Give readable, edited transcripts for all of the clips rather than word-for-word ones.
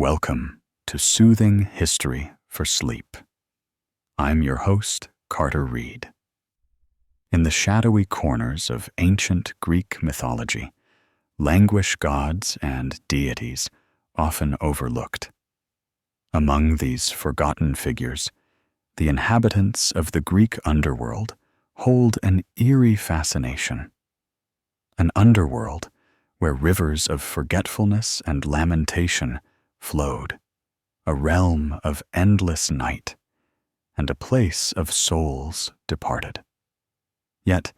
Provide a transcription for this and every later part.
Welcome to Soothing History for Sleep. I'm your host, Carter Reed. In the shadowy corners of ancient Greek mythology, languish gods and deities often overlooked. Among these forgotten figures, the inhabitants of the Greek underworld hold an eerie fascination. An underworld where rivers of forgetfulness and lamentation flowed, a realm of endless night, and a place of souls departed. Yet,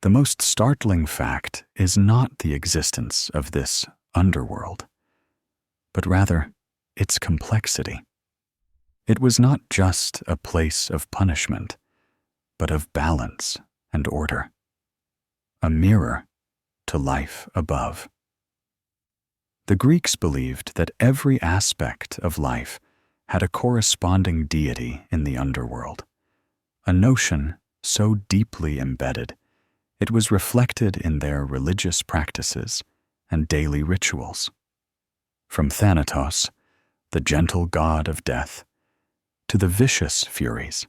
the most startling fact is not the existence of this underworld, but rather its complexity. It was not just a place of punishment, but of balance and order, a mirror to life above. The Greeks believed that every aspect of life had a corresponding deity in the underworld, a notion so deeply embedded it was reflected in their religious practices and daily rituals. From Thanatos, the gentle god of death, to the vicious Furies,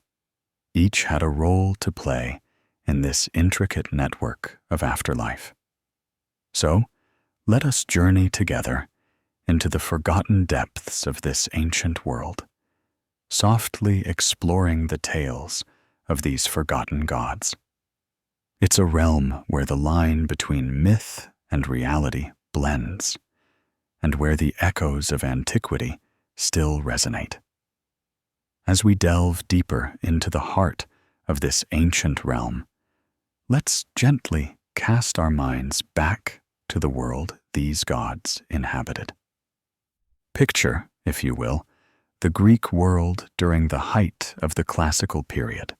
each had a role to play in this intricate network of afterlife. So, let us journey together into the forgotten depths of this ancient world, softly exploring the tales of these forgotten gods. It's a realm where the line between myth and reality blends, and where the echoes of antiquity still resonate. As we delve deeper into the heart of this ancient realm, let's gently cast our minds back to the world these gods inhabited. Picture, if you will, the Greek world during the height of the classical period,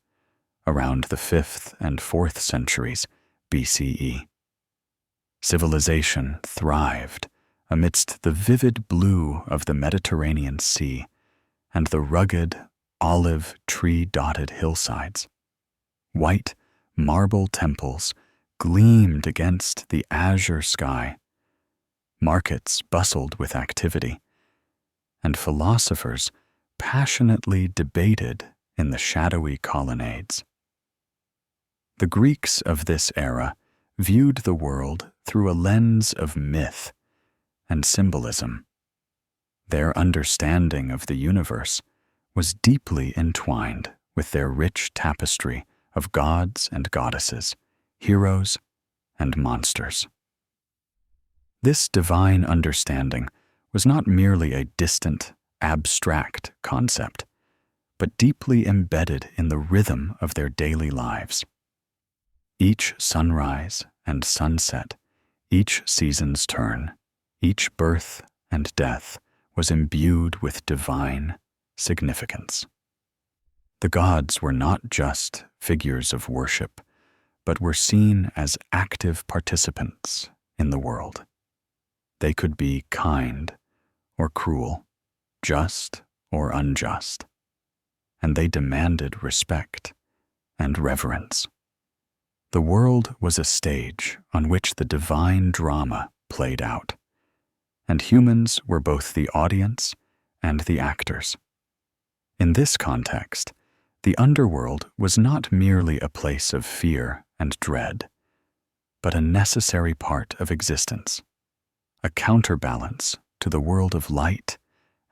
around the 5th and 4th centuries BCE. Civilization thrived amidst the vivid blue of the Mediterranean Sea and the rugged, olive tree-dotted hillsides. White marble temples gleamed against the azure sky. Markets bustled with activity, and philosophers passionately debated in the shadowy colonnades. The Greeks of this era viewed the world through a lens of myth and symbolism. Their understanding of the universe was deeply entwined with their rich tapestry of gods and goddesses, heroes and monsters. This divine understanding was not merely a distant, abstract concept, but deeply embedded in the rhythm of their daily lives. Each sunrise and sunset, each season's turn, each birth and death was imbued with divine significance. The gods were not just figures of worship, but were seen as active participants in the world. They could be kind or cruel, just or unjust, and they demanded respect and reverence. The world was a stage on which the divine drama played out, and humans were both the audience and the actors. In this context, the underworld was not merely a place of fear and dread, but a necessary part of existence, a counterbalance to the world of light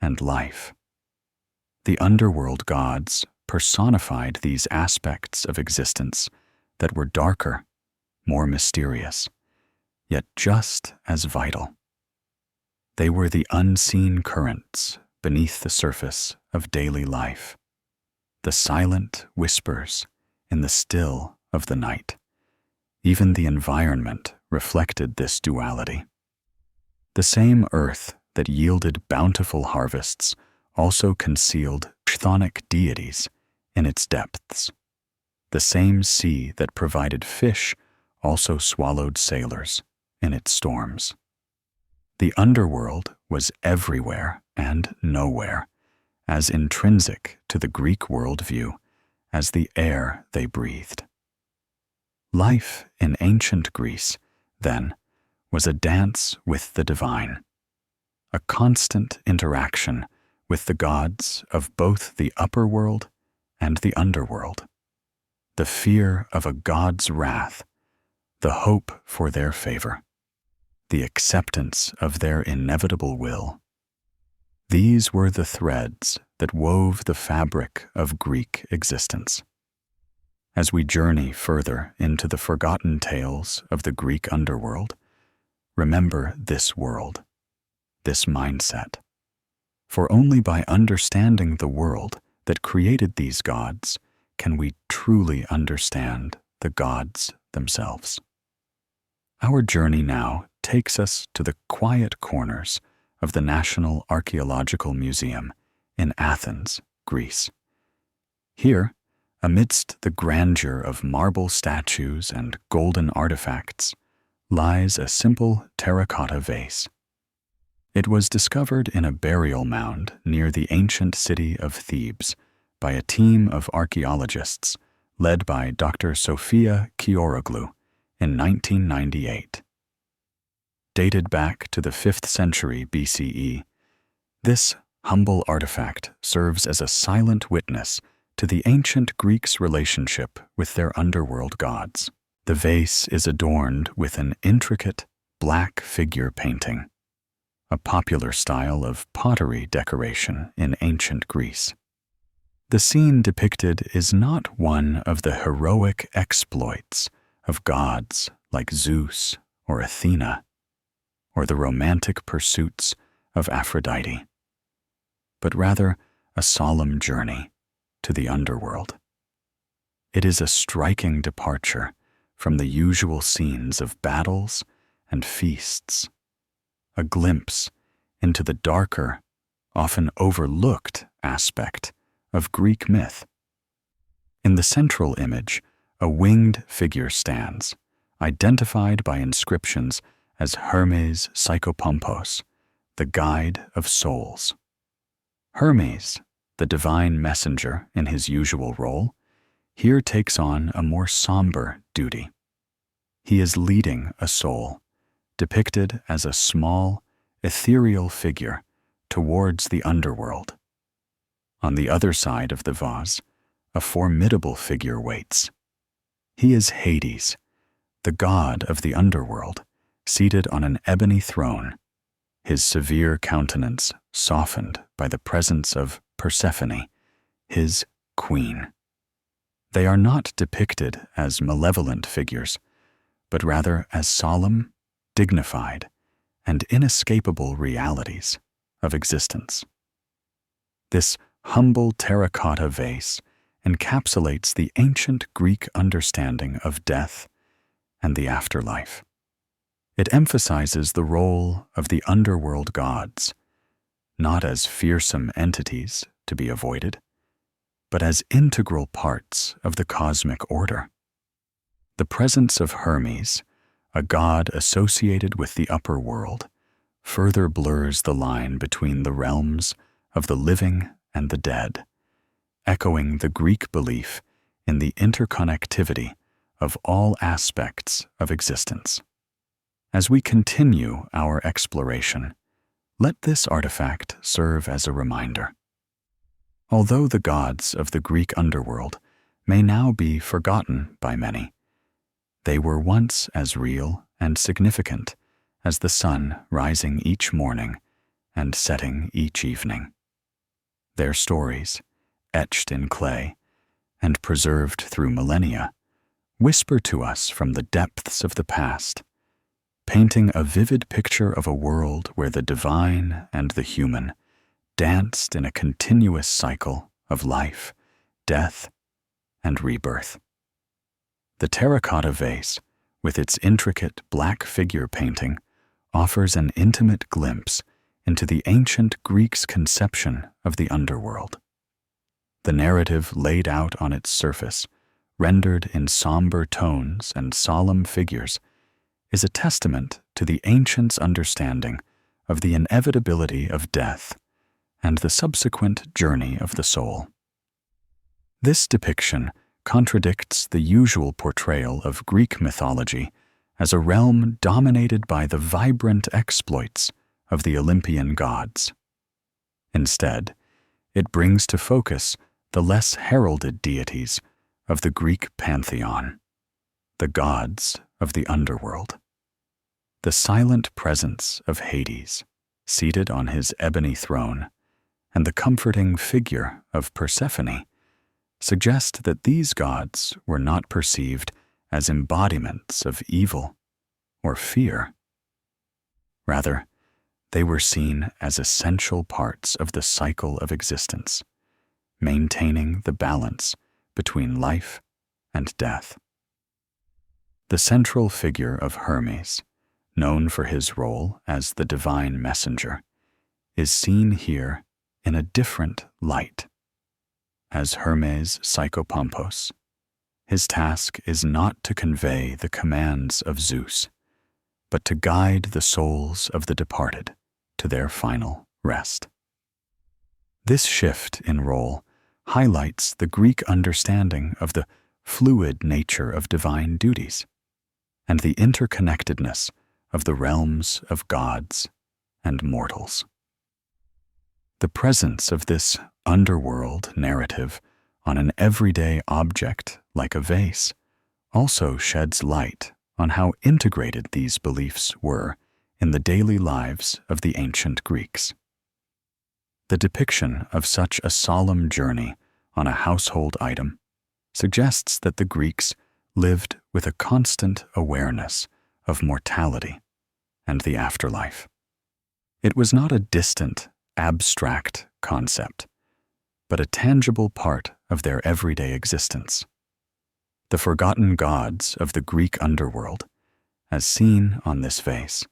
and life. The underworld gods personified these aspects of existence that were darker, more mysterious, yet just as vital. They were the unseen currents beneath the surface of daily life, the silent whispers in the still of the night. Even the environment reflected this duality. The same earth that yielded bountiful harvests also concealed chthonic deities in its depths. The same sea that provided fish also swallowed sailors in its storms. The underworld was everywhere and nowhere, as intrinsic to the Greek worldview as the air they breathed. Life in ancient Greece, then, was a dance with the divine, a constant interaction with the gods of both the upper world and the underworld, the fear of a god's wrath, the hope for their favor, the acceptance of their inevitable will. These were the threads that wove the fabric of Greek existence. As we journey further into the forgotten tales of the Greek underworld, remember this world, this mindset. For only by understanding the world that created these gods can we truly understand the gods themselves. Our journey now takes us to the quiet corners of the National Archaeological Museum in Athens, Greece. Here, amidst the grandeur of marble statues and golden artifacts, lies a simple terracotta vase. It was discovered in a burial mound near the ancient city of Thebes by a team of archaeologists led by Dr. Sofia Kioroglu in 1998. Dated back to the 5th century BCE, this humble artifact serves as a silent witness to the ancient Greeks' relationship with their underworld gods. The vase is adorned with an intricate black figure painting, a popular style of pottery decoration in ancient Greece. The scene depicted is not one of the heroic exploits of gods like Zeus or Athena, or the romantic pursuits of Aphrodite, but rather a solemn journey to the underworld. It is a striking departure from the usual scenes of battles and feasts, a glimpse into the darker, often overlooked aspect of Greek myth. In the central image, a winged figure stands, identified by inscriptions as Hermes Psychopompos, the guide of souls. Hermes, the divine messenger in his usual role, here takes on a more somber duty. He is leading a soul, depicted as a small, ethereal figure, towards the underworld. On the other side of the vase, a formidable figure waits. He is Hades, the god of the underworld, seated on an ebony throne, his severe countenance softened by the presence of Persephone, his queen. They are not depicted as malevolent figures, but rather as solemn, dignified, and inescapable realities of existence. This humble terracotta vase encapsulates the ancient Greek understanding of death and the afterlife. It emphasizes the role of the underworld gods, not as fearsome entities to be avoided, but as integral parts of the cosmic order. The presence of Hermes, a god associated with the upper world, further blurs the line between the realms of the living and the dead, echoing the Greek belief in the interconnectivity of all aspects of existence. As we continue our exploration, let this artifact serve as a reminder. Although the gods of the Greek underworld may now be forgotten by many, they were once as real and significant as the sun rising each morning and setting each evening. Their stories, etched in clay and preserved through millennia, whisper to us from the depths of the past, painting a vivid picture of a world where the divine and the human danced in a continuous cycle of life, death, and rebirth. The terracotta vase, with its intricate black figure painting, offers an intimate glimpse into the ancient Greeks' conception of the underworld. The narrative laid out on its surface, rendered in somber tones and solemn figures, is a testament to the ancients' understanding of the inevitability of death and the subsequent journey of the soul. This depiction contradicts the usual portrayal of Greek mythology as a realm dominated by the vibrant exploits of the Olympian gods. Instead, it brings to focus the less heralded deities of the Greek pantheon, the gods of the underworld. The silent presence of Hades, seated on his ebony throne, and the comforting figure of Persephone suggest that these gods were not perceived as embodiments of evil or fear. Rather, they were seen as essential parts of the cycle of existence, maintaining the balance between life and death. The central figure of Hermes, known for his role as the divine messenger, is seen here in a different light. As Hermes Psychopompos, his task is not to convey the commands of Zeus, but to guide the souls of the departed to their final rest. This shift in role highlights the Greek understanding of the fluid nature of divine duties and the interconnectedness of the realms of gods and mortals. The presence of this underworld narrative on an everyday object like a vase also sheds light on how integrated these beliefs were in the daily lives of the ancient Greeks. The depiction of such a solemn journey on a household item suggests that the Greeks lived with a constant awareness of mortality and the afterlife. It was not a distant, abstract concept, but a tangible part of their everyday existence. The forgotten gods of the Greek underworld, as seen on this vase,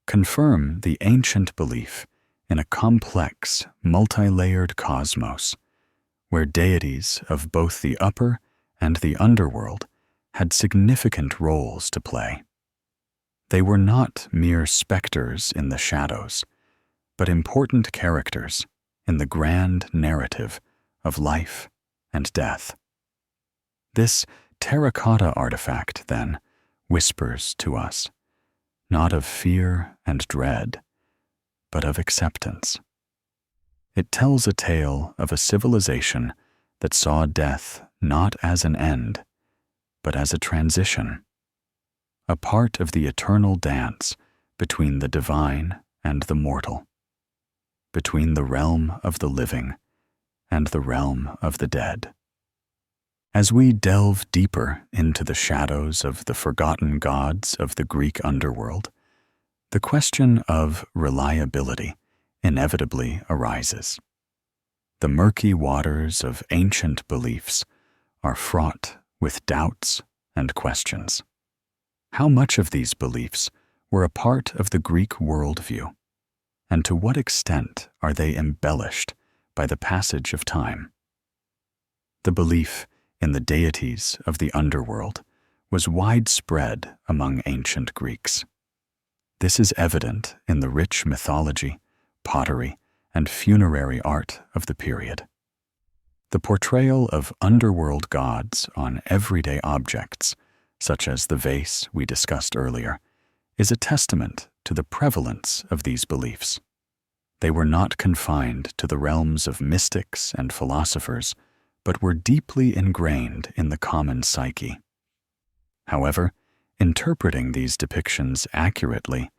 confirm the ancient belief in a complex, multi-layered cosmos where deities of both the upper and the underworld had significant roles to play. They were not mere specters in the shadows, but important characters in the grand narrative of life and death. This terracotta artifact, then, whispers to us, not of fear and dread, but of acceptance. It tells a tale of a civilization that saw death not as an end, but as a transition, a part of the eternal dance between the divine and the mortal, between the realm of the living and the realm of the dead. As we delve deeper into the shadows of the forgotten gods of the Greek underworld, the question of reliability inevitably arises. The murky waters of ancient beliefs are fraught with doubts and questions. How much of these beliefs were a part of the Greek worldview, and to what extent are they embellished by the passage of time? The belief in the deities of the underworld was widespread among ancient Greeks. This is evident in the rich mythology, pottery, and funerary art of the period. The portrayal of underworld gods on everyday objects, such as the vase we discussed earlier, is a testament to the prevalence of these beliefs. They were not confined to the realms of mystics and philosophers, but were deeply ingrained in the common psyche. However, interpreting these depictions accurately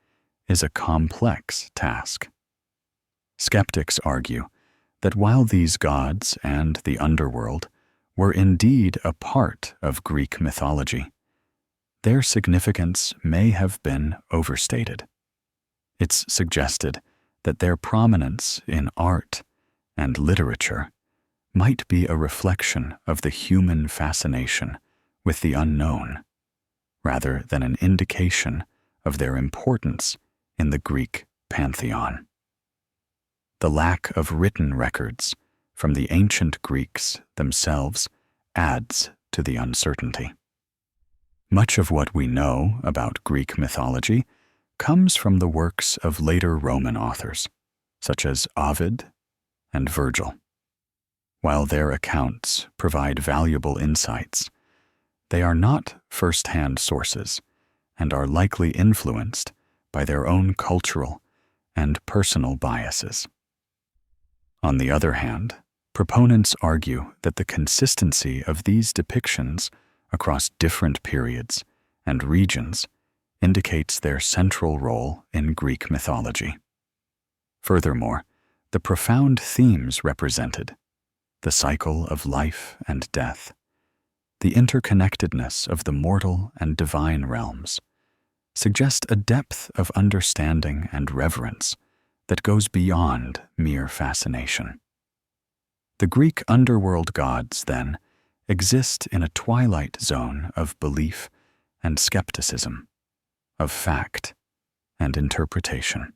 is a complex task. Skeptics argue that while these gods and the underworld were indeed a part of Greek mythology, their significance may have been overstated. It's suggested that their prominence in art and literature might be a reflection of the human fascination with the unknown, rather than an indication of their importance in the Greek pantheon. The lack of written records from the ancient Greeks themselves adds to the uncertainty. Much of what we know about Greek mythology comes from the works of later Roman authors, such as Ovid and Virgil. While their accounts provide valuable insights, they are not first-hand sources and are likely influenced by their own cultural and personal biases. On the other hand, proponents argue that the consistency of these depictions across different periods and regions indicates their central role in Greek mythology. Furthermore, the profound themes represented, the cycle of life and death, the interconnectedness of the mortal and divine realms, suggest a depth of understanding and reverence that goes beyond mere fascination. The Greek underworld gods, then, exist in a twilight zone of belief and skepticism, of fact and interpretation.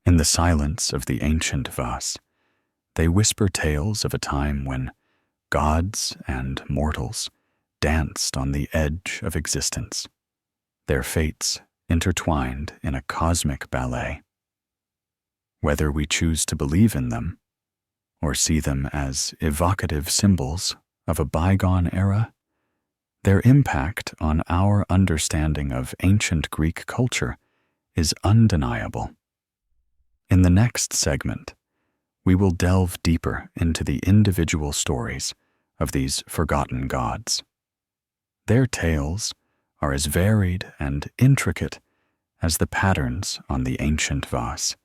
In the silence of the ancient vase, they whisper tales of a time when gods and mortals danced on the edge of existence, their fates intertwined in a cosmic ballet. Whether we choose to believe in them or see them as evocative symbols of a bygone era, their impact on our understanding of ancient Greek culture is undeniable. In the next segment, we will delve deeper into the individual stories of these forgotten gods. Their tales are as varied and intricate as the patterns on the ancient vase,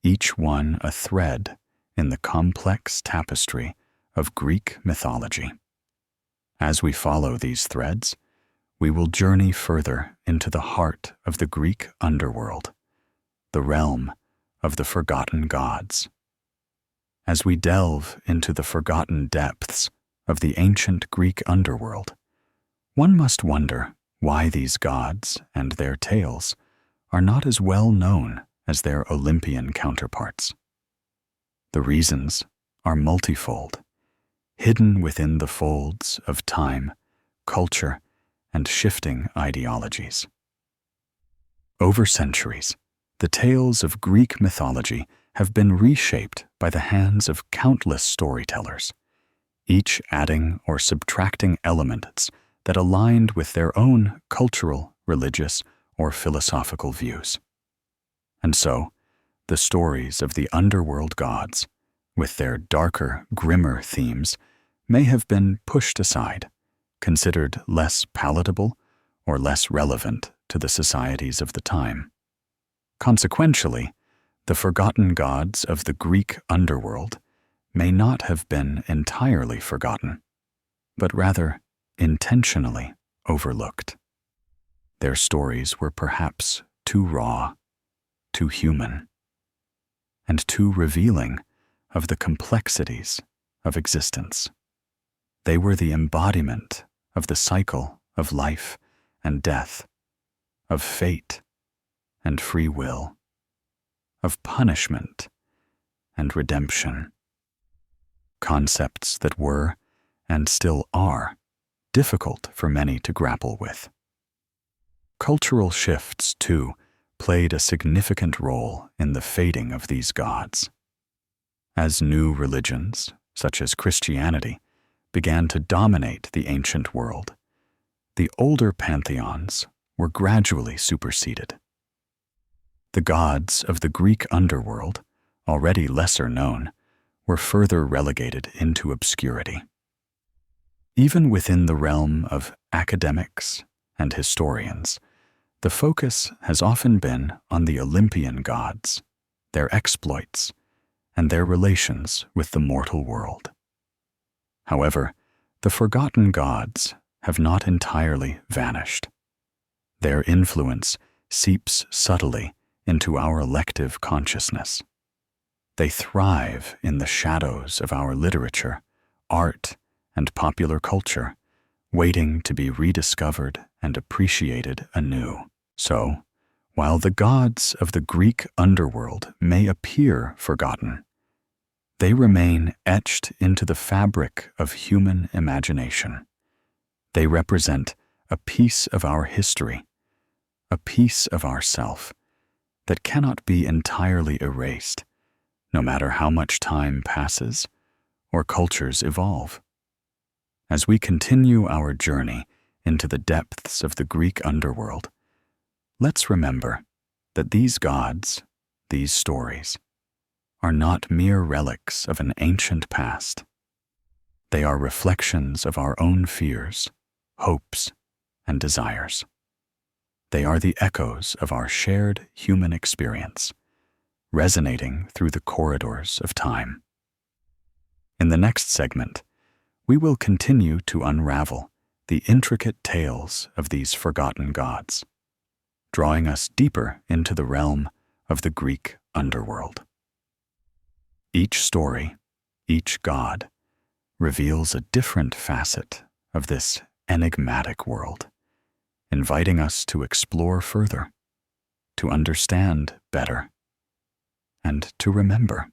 each one a thread in the complex tapestry of Greek mythology. As we follow these threads, we will journey further into the heart of the Greek underworld, the realm of the forgotten gods. As we delve into the forgotten depths of the ancient Greek underworld, one must wonder why these gods and their tales are not as well known as their Olympian counterparts. The reasons are multifold, hidden within the folds of time, culture, and shifting ideologies. Over centuries, the tales of Greek mythology have been reshaped by the hands of countless storytellers, each adding or subtracting elements that aligned with their own cultural, religious, or philosophical views. And so, the stories of the underworld gods, with their darker, grimmer themes, may have been pushed aside, considered less palatable or less relevant to the societies of the time. Consequentially, the forgotten gods of the Greek underworld may not have been entirely forgotten, but rather intentionally overlooked. Their stories were perhaps too raw, too human, and too revealing of the complexities of existence. They were the embodiment of the cycle of life and death, of fate and free will, of punishment and redemption. Concepts that were, and still are, difficult for many to grapple with. Cultural shifts, too, played a significant role in the fading of these gods. As new religions, such as Christianity, began to dominate the ancient world, the older pantheons were gradually superseded. The gods of the Greek underworld, already lesser known, were further relegated into obscurity. Even within the realm of academics and historians, the focus has often been on the Olympian gods, their exploits, and their relations with the mortal world. However, the forgotten gods have not entirely vanished. Their influence seeps subtly into our elective consciousness. They thrive in the shadows of our literature, art, and popular culture, waiting to be rediscovered and appreciated anew. So, while the gods of the Greek underworld may appear forgotten, they remain etched into the fabric of human imagination. They represent a piece of our history, a piece of ourself that cannot be entirely erased, no matter how much time passes or cultures evolve. As we continue our journey into the depths of the Greek underworld, let's remember that these gods, these stories are not mere relics of an ancient past. They are reflections of our own fears, hopes, and desires. They are the echoes of our shared human experience, resonating through the corridors of time. In the next segment, we will continue to unravel the intricate tales of these forgotten gods, drawing us deeper into the realm of the Greek underworld. Each story, each god, reveals a different facet of this enigmatic world, inviting us to explore further, to understand better, and to remember.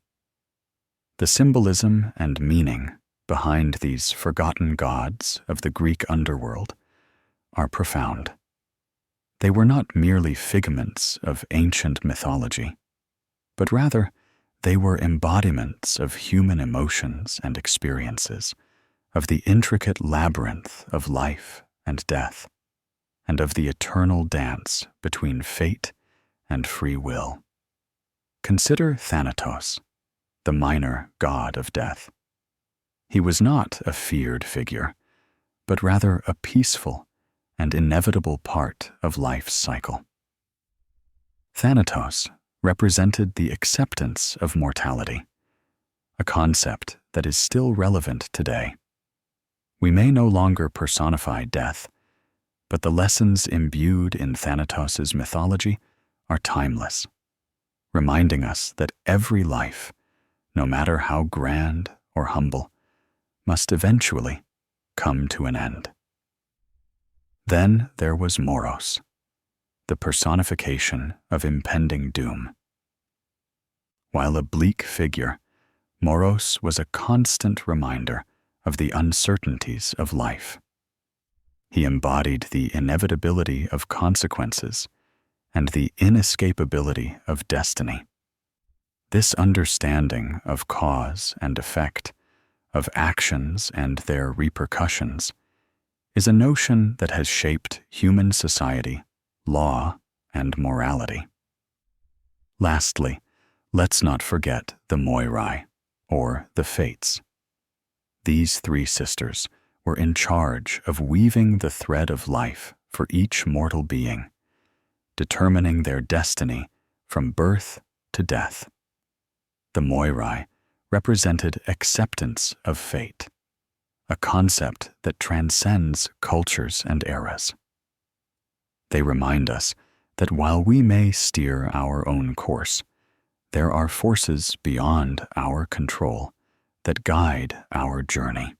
The symbolism and meaning behind these forgotten gods of the Greek underworld are profound. They were not merely figments of ancient mythology, but rather they were embodiments of human emotions and experiences, of the intricate labyrinth of life and death, and of the eternal dance between fate and free will. Consider Thanatos, the minor god of death. He was not a feared figure, but rather a peaceful and inevitable part of life's cycle. Thanatos represented the acceptance of mortality, a concept that is still relevant today. We may no longer personify death, but the lessons imbued in Thanatos's mythology are timeless, reminding us that every life, no matter how grand or humble, must eventually come to an end. Then there was Moros, the personification of impending doom. While a bleak figure, Moros was a constant reminder of the uncertainties of life. He embodied the inevitability of consequences and the inescapability of destiny. This understanding of cause and effect, of actions and their repercussions, is a notion that has shaped human society, law, and morality. Lastly, let's not forget the Moirai, or the Fates. These three sisters were in charge of weaving the thread of life for each mortal being, determining their destiny from birth to death. The Moirai represented acceptance of fate, a concept that transcends cultures and eras. They remind us that while we may steer our own course, there are forces beyond our control that guide our journey.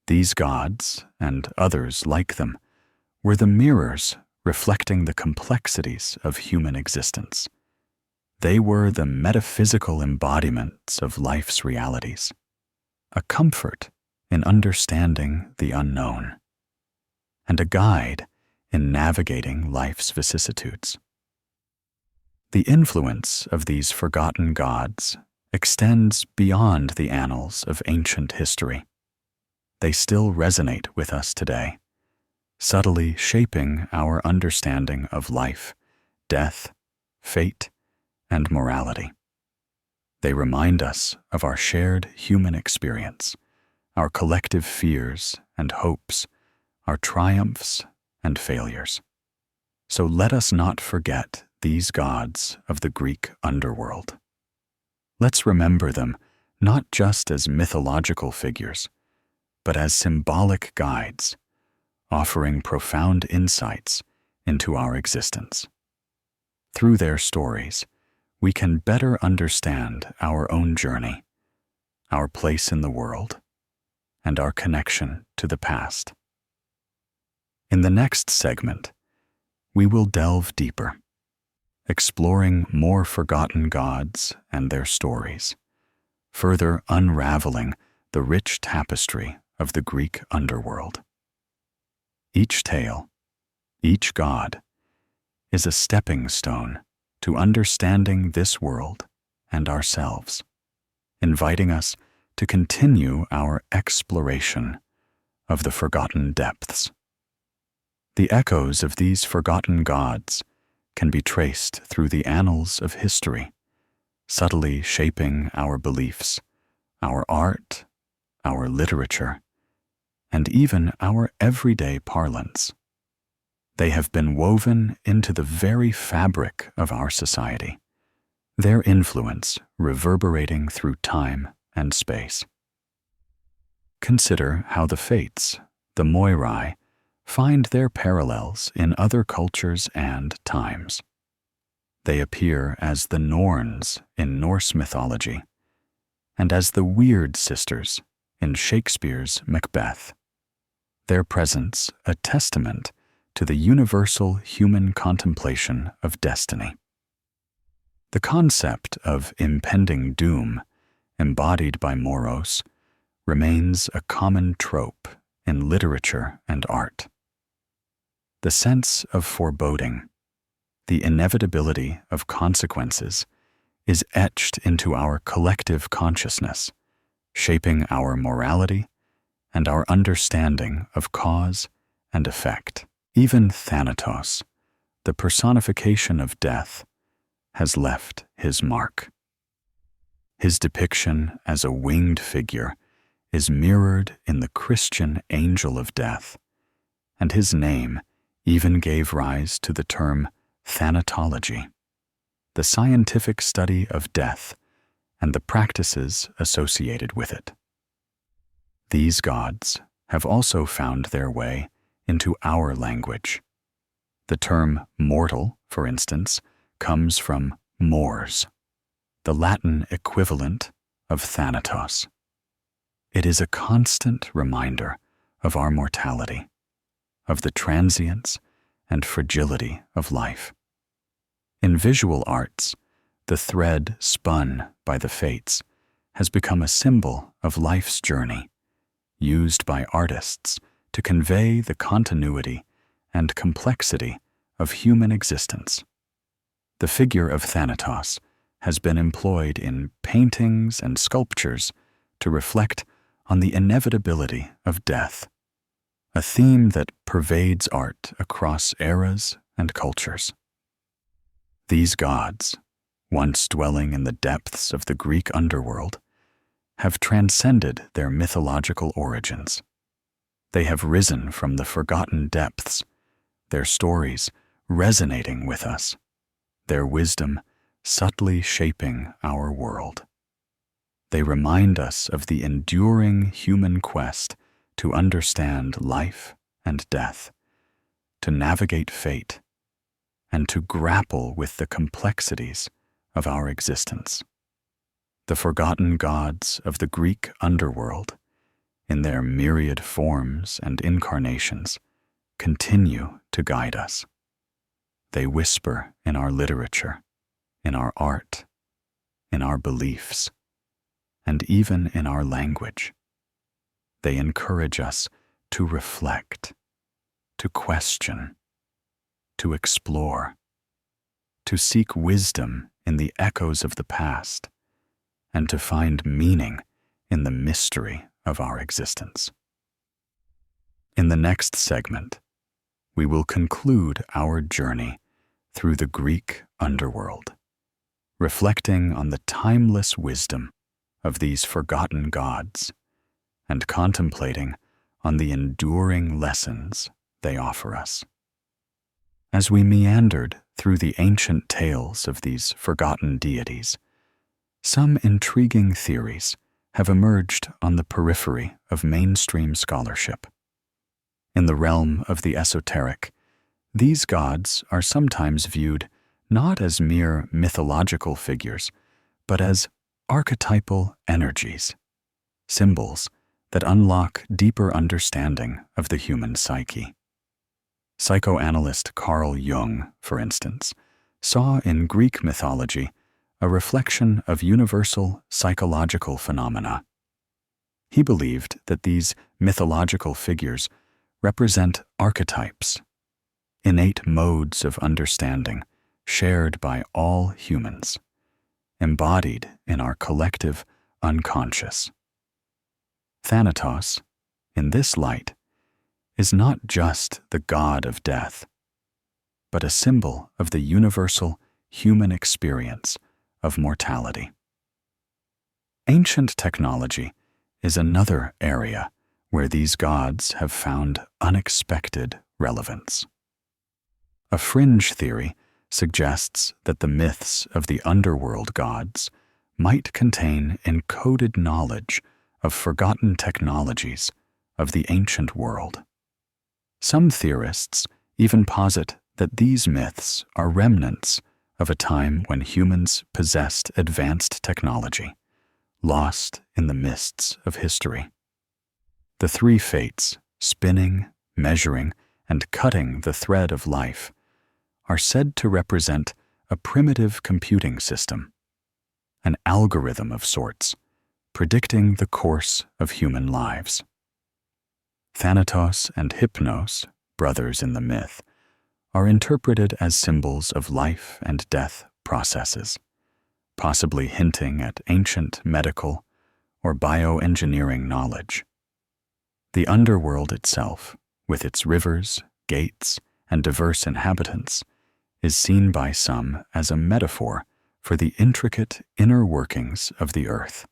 These gods, and others like them, were the mirrors reflecting the complexities of human existence. They were the metaphysical embodiments of life's realities, a comfort in understanding the unknown, and a guide in navigating life's vicissitudes. The influence of these forgotten gods extends beyond the annals of ancient history. They still resonate with us today, subtly shaping our understanding of life, death, fate, and morality. They remind us of our shared human experience, our collective fears and hopes, our triumphs and failures. So let us not forget these gods of the Greek underworld. Let's remember them not just as mythological figures, but as symbolic guides, offering profound insights into our existence. Through their stories, we can better understand our own journey, our place in the world, and our connection to the past. In the next segment, we will delve deeper, exploring more forgotten gods and their stories, further unraveling the rich tapestry of the Greek underworld. Each tale, each god, is a stepping stone to understanding this world and ourselves, inviting us to continue our exploration of the forgotten depths. The echoes of these forgotten gods can be traced through the annals of history, subtly shaping our beliefs, our art, our literature, and even our everyday parlance. They have been woven into the very fabric of our society, their influence reverberating through time and space. Consider how the Fates, the Moirai, find their parallels in other cultures and times. They appear as the Norns in Norse mythology, and as the Weird Sisters in Shakespeare's Macbeth. Their presence a testament to the universal human contemplation of destiny. The concept of impending doom, embodied by Moros, remains a common trope in literature and art. The sense of foreboding, the inevitability of consequences, is etched into our collective consciousness, shaping our morality and our understanding of cause and effect. Even Thanatos, the personification of death, has left his mark. His depiction as a winged figure is mirrored in the Christian angel of death, and his name even gave rise to the term thanatology, the scientific study of death and the practices associated with it. These gods have also found their way into our language. The term mortal, for instance, comes from mors, the Latin equivalent of Thanatos. It is a constant reminder of our mortality, of the transience and fragility of life. In visual arts, the thread spun by the Fates has become a symbol of life's journey, used by artists to convey the continuity and complexity of human existence. The figure of Thanatos has been employed in paintings and sculptures to reflect on the inevitability of death, a theme that pervades art across eras and cultures. These gods, once dwelling in the depths of the Greek underworld, have transcended their mythological origins. They have risen from the forgotten depths, their stories resonating with us, their wisdom subtly shaping our world. They remind us of the enduring human quest to understand life and death, to navigate fate, and to grapple with the complexities of our existence. The forgotten gods of the Greek underworld, in their myriad forms and incarnations, continue to guide us. They whisper in our literature, in our art, in our beliefs, and even in our language. They encourage us to reflect, to question, to explore, to seek wisdom in the echoes of the past, and to find meaning in the mystery of our existence. In the next segment, we will conclude our journey through the Greek underworld, reflecting on the timeless wisdom of these forgotten gods and contemplating on the enduring lessons they offer us. As we meandered through the ancient tales of these forgotten deities, some intriguing theories have emerged on the periphery of mainstream scholarship. In the realm of the esoteric, these gods are sometimes viewed not as mere mythological figures, but as archetypal energies, symbols that unlock deeper understanding of the human psyche. Psychoanalyst Carl Jung, for instance, saw in Greek mythology a reflection of universal psychological phenomena. He believed that these mythological figures represent archetypes, innate modes of understanding shared by all humans, embodied in our collective unconscious. Thanatos, in this light, is not just the god of death, but a symbol of the universal human experience of mortality. Ancient technology is another area where these gods have found unexpected relevance. A fringe theory suggests that the myths of the underworld gods might contain encoded knowledge of forgotten technologies of the ancient world. Some theorists even posit that these myths are remnants of a time when humans possessed advanced technology, lost in the mists of history. The three fates, spinning, measuring, and cutting the thread of life, are said to represent a primitive computing system, an algorithm of sorts, predicting the course of human lives. Thanatos and Hypnos, brothers in the myth, are interpreted as symbols of life and death processes, possibly hinting at ancient medical or bioengineering knowledge. The underworld itself, with its rivers, gates, and diverse inhabitants, is seen by some as a metaphor for the intricate inner workings of the earth,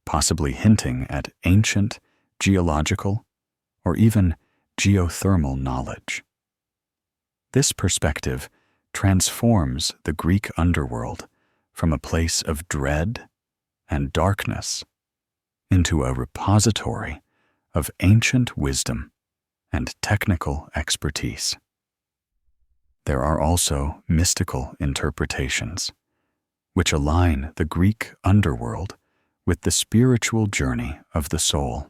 possibly hinting at ancient geological or even geothermal knowledge. This perspective transforms the Greek underworld from a place of dread and darkness into a repository of ancient wisdom and technical expertise. There are also mystical interpretations, which align the Greek underworld with the spiritual journey of the soul.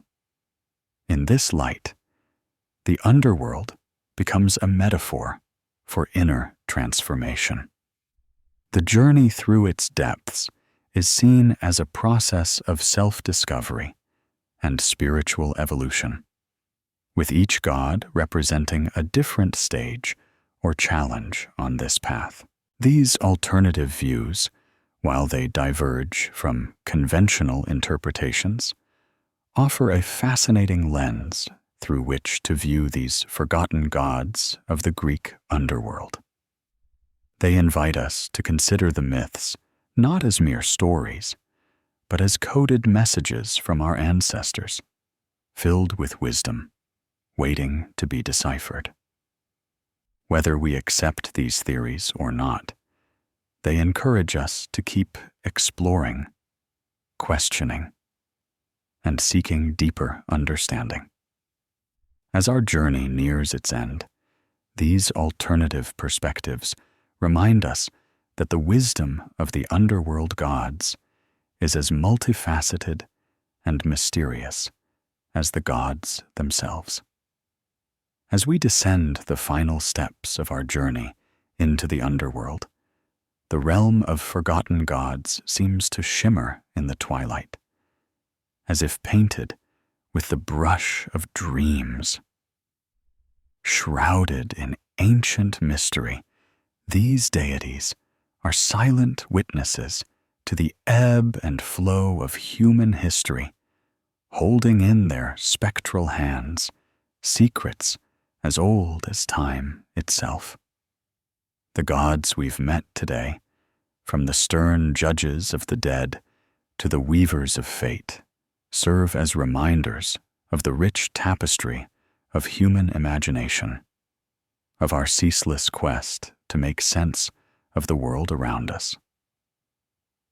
In this light, the underworld becomes a metaphor for inner transformation. The journey through its depths is seen as a process of self-discovery and spiritual evolution, with each god representing a different stage or challenge on this path. These alternative views, while they diverge from conventional interpretations, offer a fascinating lens through which to view these forgotten gods of the Greek underworld. They invite us to consider the myths not as mere stories, but as coded messages from our ancestors, filled with wisdom, waiting to be deciphered. Whether we accept these theories or not, they encourage us to keep exploring, questioning, and seeking deeper understanding. As our journey nears its end, these alternative perspectives remind us that the wisdom of the underworld gods is as multifaceted and mysterious as the gods themselves. As we descend the final steps of our journey into the underworld, the realm of forgotten gods seems to shimmer in the twilight, as if painted with the brush of dreams. Shrouded in ancient mystery, these deities are silent witnesses to the ebb and flow of human history, holding in their spectral hands secrets as old as time itself. The gods we've met today, from the stern judges of the dead to the weavers of fate, serve as reminders of the rich tapestry of human imagination, of our ceaseless quest to make sense of the world around us.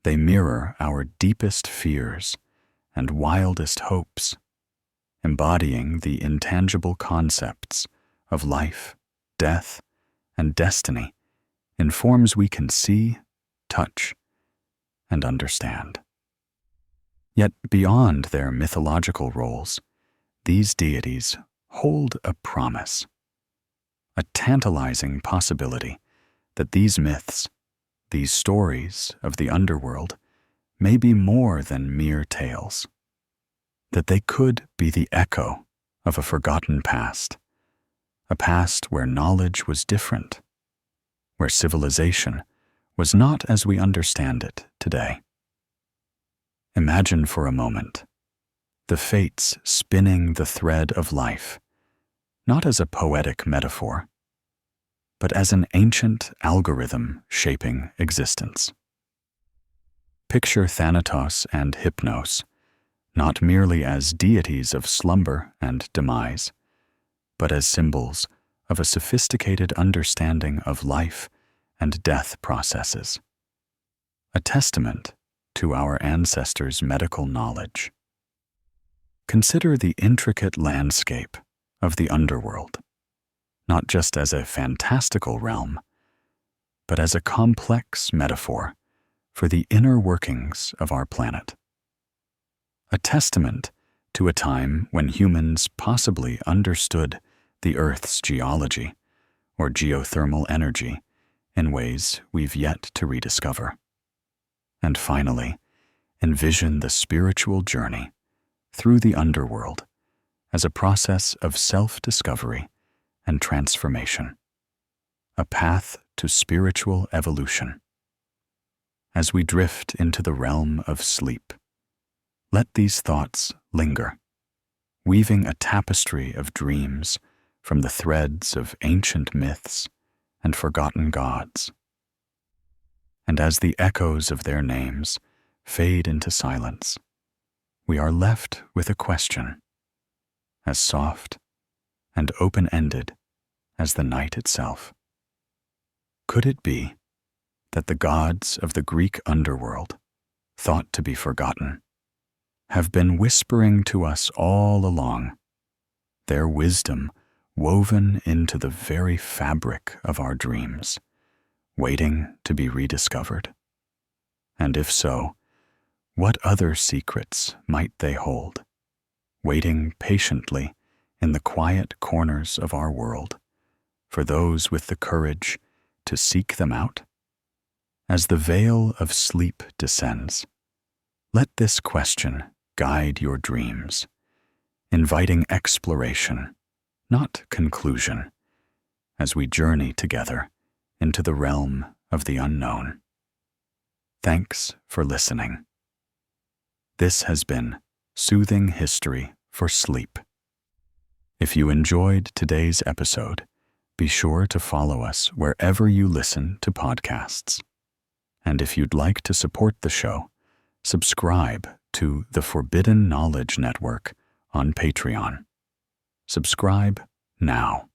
They mirror our deepest fears and wildest hopes, embodying the intangible concepts of life, death, and destiny in forms we can see, touch, and understand. Yet beyond their mythological roles, these deities hold a promise, a tantalizing possibility that these myths, these stories of the underworld, may be more than mere tales, that they could be the echo of a forgotten past, a past where knowledge was different, where civilization was not as we understand it today. Imagine for a moment the fates spinning the thread of life, not as a poetic metaphor, but as an ancient algorithm shaping existence. Picture Thanatos and Hypnos, not merely as deities of slumber and demise, but as symbols of a sophisticated understanding of life and death processes, a testament to our ancestors' medical knowledge. Consider the intricate landscape of the underworld, not just as a fantastical realm, but as a complex metaphor for the inner workings of our planet. A testament to a time when humans possibly understood the Earth's geology or geothermal energy in ways we've yet to rediscover. And finally, envision the spiritual journey through the underworld as a process of self-discovery and transformation, a path to spiritual evolution. As we drift into the realm of sleep, let these thoughts linger, weaving a tapestry of dreams from the threads of ancient myths and forgotten gods. And as the echoes of their names fade into silence, we are left with a question, as soft and open-ended as the night itself. Could it be that the gods of the Greek underworld, thought to be forgotten, have been whispering to us all along, their wisdom woven into the very fabric of our dreams, waiting to be rediscovered? And if so, what other secrets might they hold, waiting patiently in the quiet corners of our world for those with the courage to seek them out? As the veil of sleep descends, let this question guide your dreams, inviting exploration, not conclusion, as we journey together into the realm of the unknown. Thanks for listening. This has been Soothing History for Sleep. If you enjoyed today's episode, be sure to follow us wherever you listen to podcasts. And if you'd like to support the show, subscribe to the Forbidden Knowledge Network on Patreon. Subscribe now.